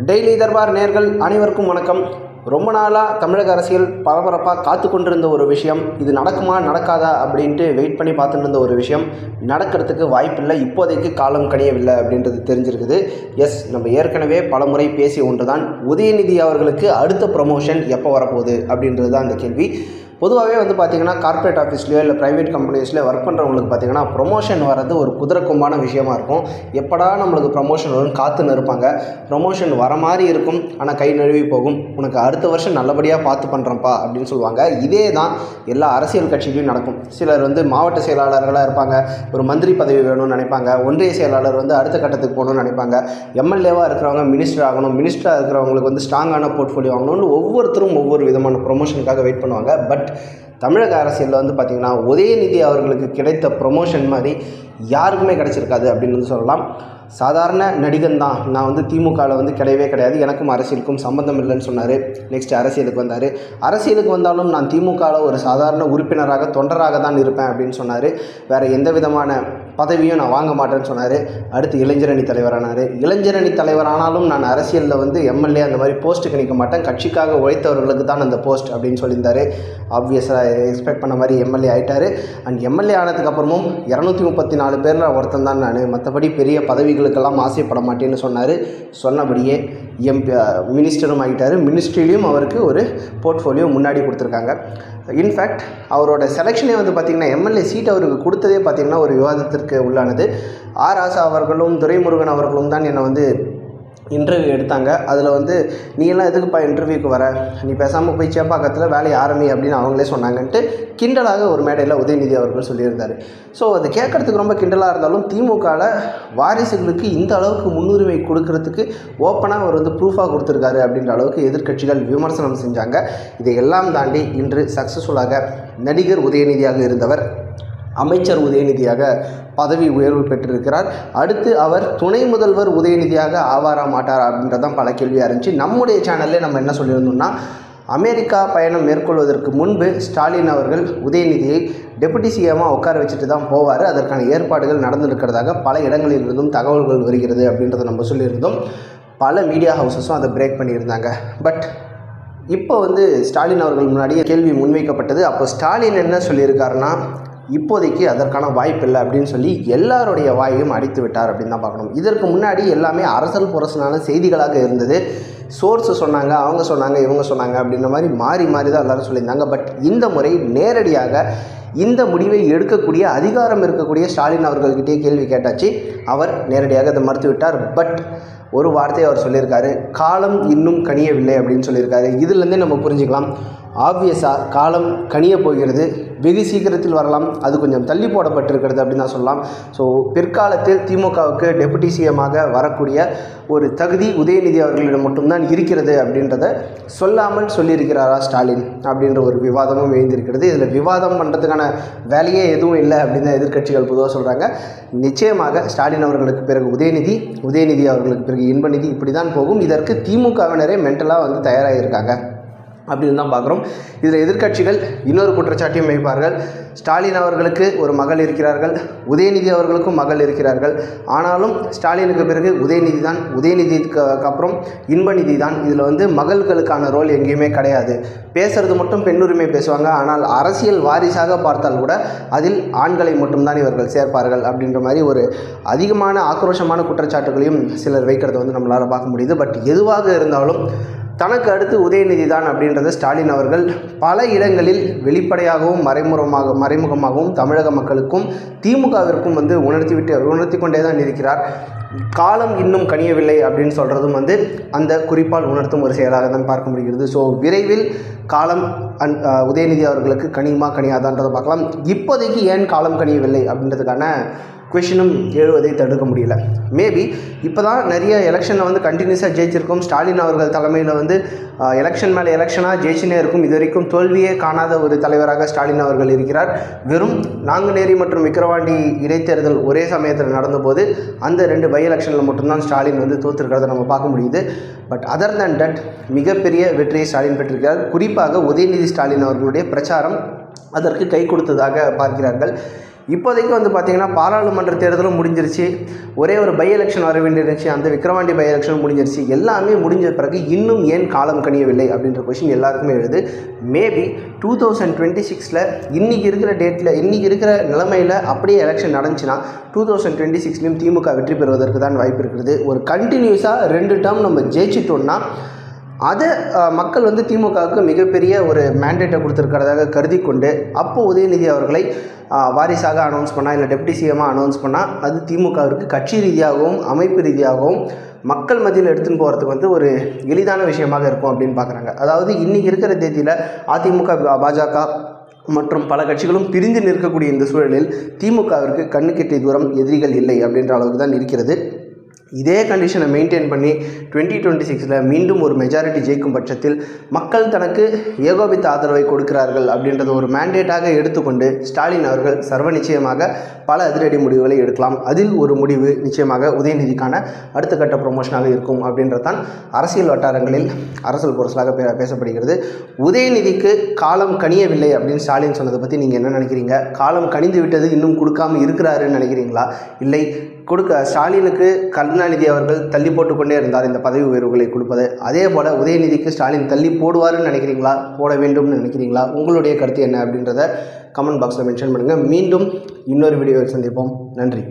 Daily Darbar நேயர்கள் அனைவருக்கும் வணக்கம். ரொம்ப நாளாக தமிழக அரசியல் பரபரப்பாக காத்து கொண்டிருந்த ஒரு விஷயம், இது நடக்குமா நடக்காதா அப்படின்ட்டு வெயிட் பண்ணி பார்த்துட்டு இருந்த ஒரு விஷயம் நடக்கிறதுக்கு வாய்ப்பில்லை, இப்போதைக்கு காலம் கனியவில்லை அப்படின்றது தெரிஞ்சிருக்குது. எஸ், நம்ம ஏற்கனவே பலமுறை பேசிய ஒன்று தான், உதயநிதி அவர்களுக்கு அடுத்த ப்ரமோஷன் எப்போ வரப்போகுது அப்படின்றது தான் அந்த கேள்வி. பொதுவாகவே பார்த்திங்கன்னா கார்ப்பரேட் ஆஃபீஸ்லையோ இல்லை ப்ரைவேட் கம்பெனிஸ்லையோ ஒர்க் பண்ணுறவங்களுக்கு பார்த்திங்கன்னா ப்ரொமோஷன் வர்றது ஒரு குதிரைக்கும்பான விஷயமா இருக்கும். எப்படா நம்மளுக்கு ப்ரொமோஷன் வரும்னு காத்துன்னு இருப்பாங்க. ப்ரொமோஷன் வர மாதிரி இருக்கும், ஆனால் கை நழுவி போகும். உனக்கு அடுத்த வருஷம் நல்லபடியாக பார்த்து பண்ணுறப்பா அப்படின்னு சொல்லுவாங்க. இதே தான் எல்லா அரசியல் கட்சியிலையும் நடக்கும். சிலர் மாவட்ட செயலாளர்களாக இருப்பாங்க, ஒரு மந்திரி பதவி வேணும்னு நினைப்பாங்க. ஒன்றிய செயலாளர் அடுத்த கட்டத்துக்கு போகணும்னு நினைப்பாங்க. எம்எல்ஏவாக இருக்கிறவங்க மினிஸ்டர் ஆகணும், மினிஸ்டராக இருக்கிறவங்களுக்கு ஸ்ட்ராங்கான போர்ட்ஃபோலியோ ஆகணும்னு ஒவ்வொருத்தரும் ஒவ்வொரு விதமான ப்ரொமோஷனுக்காக வெயிட் பண்ணுவாங்க. பட் தமிழக அரசியலில் பார்த்திங்கன்னா உதயநிதி அவர்களுக்கு கிடைத்த ப்ரொமோஷன் மாதிரி யாருக்குமே கிடைச்சிருக்காது அப்படின்னு சொல்லலாம். சாதாரண நடிகன் தான், நான் திமுகவில் கிடையவே கிடையாது, எனக்கும் அரசியலுக்கும் சம்பந்தம் இல்லைன்னு சொன்னார். நெக்ஸ்ட் அரசியலுக்கு வந்தார். அரசியலுக்கு வந்தாலும் நான் திமுகவில் ஒரு சாதாரண உறுப்பினராக தொண்டராக தான் இருப்பேன் அப்படின்னு சொன்னார். வேறு எந்த விதமான பதவியும் நான் வாங்க மாட்டேன்னு சொன்னார். அடுத்து இளைஞரணி தலைவரானார். இளைஞரணி தலைவரானாலும் நான் அரசியலில் எம்எல்ஏ அந்த மாதிரி போஸ்ட்டுக்கு நிற்க மாட்டேன், கட்சிக்காக உழைத்தவர்களுக்கு தான் அந்த போஸ்ட் அப்படின்னு சொல்லியிருந்தார். ஆப்வியஸாக எக்ஸ்பெக்ட் பண்ண மாதிரி எம்எல்ஏ ஆகிட்டார். அண்ட் எம்எல்ஏ ஆனதுக்கப்புறமும் 234 பேரில் ஒருத்தன் தான் நான், மற்றபடி பெரிய பதவிகளுக்கெல்லாம் ஆசைப்பட மாட்டேன்னு சொன்னார். சொன்னபடியே மினிஸ்டரும் ஆகிட்டார். மினிஸ்ட்ரிலையும் அவருக்கு ஒரு போர்ட்ஃபோலியோ முன்னாடி கொடுத்துருக்காங்க. இன்ஃபேக்ட் அவரோட செலெக்ஷனே பார்த்திங்கன்னா எம்எல்ஏ சீட் அவருக்கு கொடுத்ததே பார்த்திங்கன்னா ஒரு விவாதத்திற்கு உள்ளானது. ஆர் ராசா அவர்களும் துரைமுருகன் அவர்களும் தான் என்னை இன்டர்வியூ எடுத்தாங்க. அதில் நீ எல்லாம் எதுக்குப்பா இன்டர்வியூக்கு வர, நீ பேசாமல் போய் சேப்பாக்கத்தில் வேலையை ஆரம்பி அப்படின்னு அவங்களே சொன்னாங்கன்ட்டு கிண்டலாக ஒரு மேடையில் உதயநிதி அவர்கள் சொல்லியிருந்தார். ஸோ அது கேட்குறதுக்கு ரொம்ப கிண்டலாக இருந்தாலும் திமுகவில் வாரிசுகளுக்கு இந்த அளவுக்கு முன்னுரிமை கொடுக்கறதுக்கு ஓப்பனாக அவர் ப்ரூஃபாக கொடுத்துருக்காரு அப்படின்ற அளவுக்கு எதிர்க்கட்சிகள் விமர்சனம் செஞ்சாங்க. இதையெல்லாம் தாண்டி இன்று சக்ஸஸ்ஃபுல்லாக நடிகர் உதயநிதியாக இருந்தவர் அமைச்சர் உதயநிதியாக பதவி உயர்வு பெற்றிருக்கிறார். அடுத்து அவர் துணை முதல்வர் உதயநிதியாக ஆவாரா மாட்டாரா அப்படின்றதான் பல கேள்வியாக இருந்துச்சு. நம்முடைய சேனல்லே நம்ம என்ன சொல்லியிருந்தோம்னா, அமெரிக்கா பயணம் மேற்கொள்வதற்கு முன்பு ஸ்டாலின் அவர்கள் உதயநிதியை டெபுட்டி சிஎம்மாக உட்கார வச்சுட்டு தான் போவார், அதற்கான ஏற்பாடுகள் நடந்திருக்கிறதாக பல இடங்களிலிருந்தும் தகவல்கள் வருகிறது அப்படின்றத நம்ம சொல்லியிருந்தோம். பல மீடியா ஹவுசஸும் அதை பிரேக் பண்ணியிருந்தாங்க. பட் இப்போ ஸ்டாலின் அவர்கள் முன்னாடியே கேள்வி முன்வைக்கப்பட்டது. அப்போ ஸ்டாலின் என்ன சொல்லியிருக்காருன்னா, இப்போதைக்கு அதற்கான வாய்ப்பு இல்லை அப்படின்னு சொல்லி எல்லாருடைய வாயையும் அடித்து விட்டார் அப்படின்னு தான் பார்க்கணும். இதற்கு முன்னாடி எல்லாமே அரசல் புரசலான செய்திகளாக இருந்தது. சோர்ஸு சொன்னாங்க, அவங்க சொன்னாங்க, இவங்க சொன்னாங்க அப்படின்ற மாதிரி மாறி மாறி தான் எல்லோரும் சொல்லியிருந்தாங்க. பட் இந்த முறை நேரடியாக இந்த முடிவை எடுக்கக்கூடிய அதிகாரம் இருக்கக்கூடிய ஸ்டாலின் அவர்கள்கிட்டே கேள்வி கேட்டாச்சு. அவர் நேரடியாக அதை மறுத்துவிட்டார். பட் ஒரு வார்த்தையை அவர் சொல்லியிருக்காரு, காலம் இன்னும் கனியவில்லை அப்படின்னு சொல்லியிருக்காரு. இதிலேருந்தே நம்ம புரிஞ்சுக்கலாம், ஆப்வியஸாக காலம் கனிய போகிறது, வெகு சீக்கிரத்தில் வரலாம், அது கொஞ்சம் தள்ளி போடப்பட்டிருக்கிறது அப்படின்னு தான் சொல்லலாம். ஸோ பிற்காலத்தில் திமுகவுக்கு டெபுட்டி சிஎம்மாக வரக்கூடிய ஒரு தகுதி உதயநிதி அவர்களிடம் மட்டும்தான் இருக்கிறது அப்படின்றத சொல்லாமல் சொல்லியிருக்கிறாரா ஸ்டாலின் அப்படின்ற ஒரு விவாதமும் எழுந்திருக்கிறது. இதில் விவாதம் பண்ணுறதுக்கான வேலையே எதுவும் இல்லை அப்படின்னு தான் எதிர்க்கட்சிகள் பொதுவாக சொல்கிறாங்க. நிச்சயமாக ஸ்டாலின் அவர்களுக்கு பிறகு உதயநிதி, உதயநிதி அவர்களுக்கு பிறகு இன்பநிதி, இப்படி தான் போகும். இதற்கு திமுகவினரே மென்டலாக தயாராக இருக்காங்க அப்படின்னு தான் பார்க்குறோம். இதில் எதிர்க்கட்சிகள் இன்னொரு குற்றச்சாட்டையும் வைப்பார்கள். ஸ்டாலின் அவர்களுக்கு ஒரு மகள் இருக்கிறார்கள், உதயநிதி அவர்களுக்கும் மகள் இருக்கிறார்கள். ஆனாலும் ஸ்டாலினுக்கு பிறகு உதயநிதி தான், உதயநிதிக்கு அப்புறம் இன்பநிதி தான். இதில் மகள்களுக்கான ரோல் எங்கேயுமே கிடையாது. பேசுகிறது மட்டும் பெண்ணுரிமை பேசுவாங்க, ஆனால் அரசியல் வாரிசாக பார்த்தால் கூட அதில் ஆண்களை மட்டும்தான் இவர்கள் சேர்ப்பார்கள் அப்படின்ற மாதிரி ஒரு அதிகமான ஆக்ரோஷமான குற்றச்சாட்டுகளையும் சிலர் வைக்கிறத நம்மளால் பார்க்க முடியுது. பட் எதுவாக இருந்தாலும் தனக்கு அடுத்து உதயநிதி தான் அப்படின்றத ஸ்டாலின் அவர்கள் பல இடங்களில் வெளிப்படையாகவும் மறைமுகமாகவும் தமிழக மக்களுக்கும் திமுகவிற்கும் உணர்த்தி கொண்டே தான் இருக்கிறார். காலம் இன்னும் கனியவில்லை அப்படின்னு சொல்கிறதும் அந்த குறிப்பால் உணர்த்தும் ஒரு செயலாக தான் பார்க்க முடிகிறது. ஸோ விரைவில் காலம் உதயநிதி அவர்களுக்கு கனியுமா கனியாதான்றதை பார்க்கலாம். இப்போதைக்கு ஏன் காலம் கனியவில்லை அப்படின்றதுக்கான கொஷினும் எழுவதை தடுக்க முடியல. மேபி இப்போ தான் நிறைய எலெக்ஷனில் கண்டினியூஸாக ஜெயிச்சிருக்கும். ஸ்டாலின் அவர்கள் தலைமையில் எலெக்ஷன் மேலே எலெக்ஷனாக ஜெயிச்சுனே இருக்கும். இது வரைக்கும் தோல்வியே காணாத ஒரு தலைவராக ஸ்டாலின் அவர்கள் இருக்கிறார். வெறும் நாங்குநேரி மற்றும் விக்கிரவாண்டி இடைத்தேர்தல் ஒரே சமயத்தில் நடந்தபோது அந்த 2 பை எலெக்ஷனில் மட்டும்தான் ஸ்டாலின் தோற்றுருக்கிறத நம்ம பார்க்க முடியுது. பட் அதர் தேன் தட் மிகப்பெரிய வெற்றியை ஸ்டாலின் பெற்றிருக்கிறார். குறிப்பாக உதயநிதி ஸ்டாலின் அவர்களுடைய பிரச்சாரம் அதற்கு கை கொடுத்ததாக பார்க்கிறார்கள். இப்போதைக்கு வந்து பார்த்திங்கன்னா பாராளுமன்ற தேர்தலும் முடிஞ்சிருச்சு, ஒரே ஒரு பை எலெக்ஷன் வர வேண்டியிருந்துச்சு, அந்த விக்கிரவாண்டி பை எலெக்ஷன் முடிஞ்சிருச்சு. எல்லாமே முடிஞ்ச பிறகு இன்னும் ஏன் காலம் கனியவில்லை அப்படின்ற கொஷின் எல்லாருக்குமே எழுது. மேபி 2026 இன்றைக்கி இருக்கிற டேட்டில், இன்றைக்கி இருக்கிற நிலைமையில் அப்படியே எலெக்ஷன் நடந்துச்சுன்னா 2026லையும் திமுக வெற்றி பெறுவதற்கு தான் வாய்ப்பு இருக்கிறது. ஒரு கண்டினியூஸாக 2 டேர்ம் நம்ம ஜெயிச்சிட்டோம்னா அதை மக்கள் வந்து திமுகவுக்கு மிகப்பெரிய ஒரு மேண்டேட்டை கொடுத்துருக்கிறதாக கருதி கொண்டு அப்போது உதயநிதி அவர்களை வாரிசாக அனௌன்ஸ் பண்ணால், இல்லை டெப்டி சிஎம்மாக அனௌன்ஸ் பண்ணால், அது திமுகவிற்கு கட்சி ரீதியாகவும் அமைப்பு ரீதியாகவும் மக்கள் மத்தியில் எடுத்துன்னு போகிறதுக்கு வந்து ஒரு எளிதான விஷயமாக இருக்கும் அப்படின்னு பார்க்குறாங்க. அதாவது இன்றைக்கி இருக்கிற தேதியில் அதிமுக, பாஜக மற்றும் பல கட்சிகளும் பிரிந்து நிற்கக்கூடிய இந்த சூழலில் திமுகவிற்கு கண்ணுக்கெட்டிய தூரம் எதிரிகள் இல்லை அப்படின்ற அளவுக்கு தான் இருக்கிறது. இதே கண்டிஷனை மெயின்டைன் பண்ணி 2026 மீண்டும் ஒரு மெஜாரிட்டி ஜெயிக்கும் பட்சத்தில் மக்கள் தனக்கு ஏகோபித்த ஆதரவை கொடுக்கிறார்கள் அப்படின்றது ஒரு மேண்டேட்டாக எடுத்துக்கொண்டு ஸ்டாலின் அவர்கள் சர்வ நிச்சயமாக பல அதிரடி முடிவுகளை எடுக்கலாம். அதில் ஒரு முடிவு நிச்சயமாக உதயநிதிக்கான அடுத்த கட்ட ப்ரொமோஷனாக இருக்கும் அப்படின்றதான் அரசியல் வட்டாரங்களில் அரசியல் பொருளாக பேசப்படுகிறது. உதயநிதிக்கு காலம் கனியவில்லை அப்படின்னு ஸ்டாலின் சொன்னதை பற்றி நீங்கள் என்ன நினைக்கிறீங்க? காலம் கனிந்து விட்டது, இன்னும் கொடுக்காமல் இருக்கிறாருன்னு நினைக்கிறீங்களா? இல்லை ஸ்டாலினுக்கு கருணாநிதி அவர்கள் தள்ளி போட்டுக்கொண்டே இருந்தார் இந்த பதவி உயர்வுகளை கொடுப்பது, அதே போல் உதயநிதிக்கு ஸ்டாலின் தள்ளி போடுவார்னு நினைக்கிறீங்களா, போட வேண்டும்னு நினைக்கிறீங்களா? உங்களுடைய கருத்து என்ன அப்படின்றத கமெண்ட் பாக்ஸில் மென்ஷன் பண்ணுங்கள். மீண்டும் இன்னொரு வீடியோவில் சந்திப்போம். நன்றி.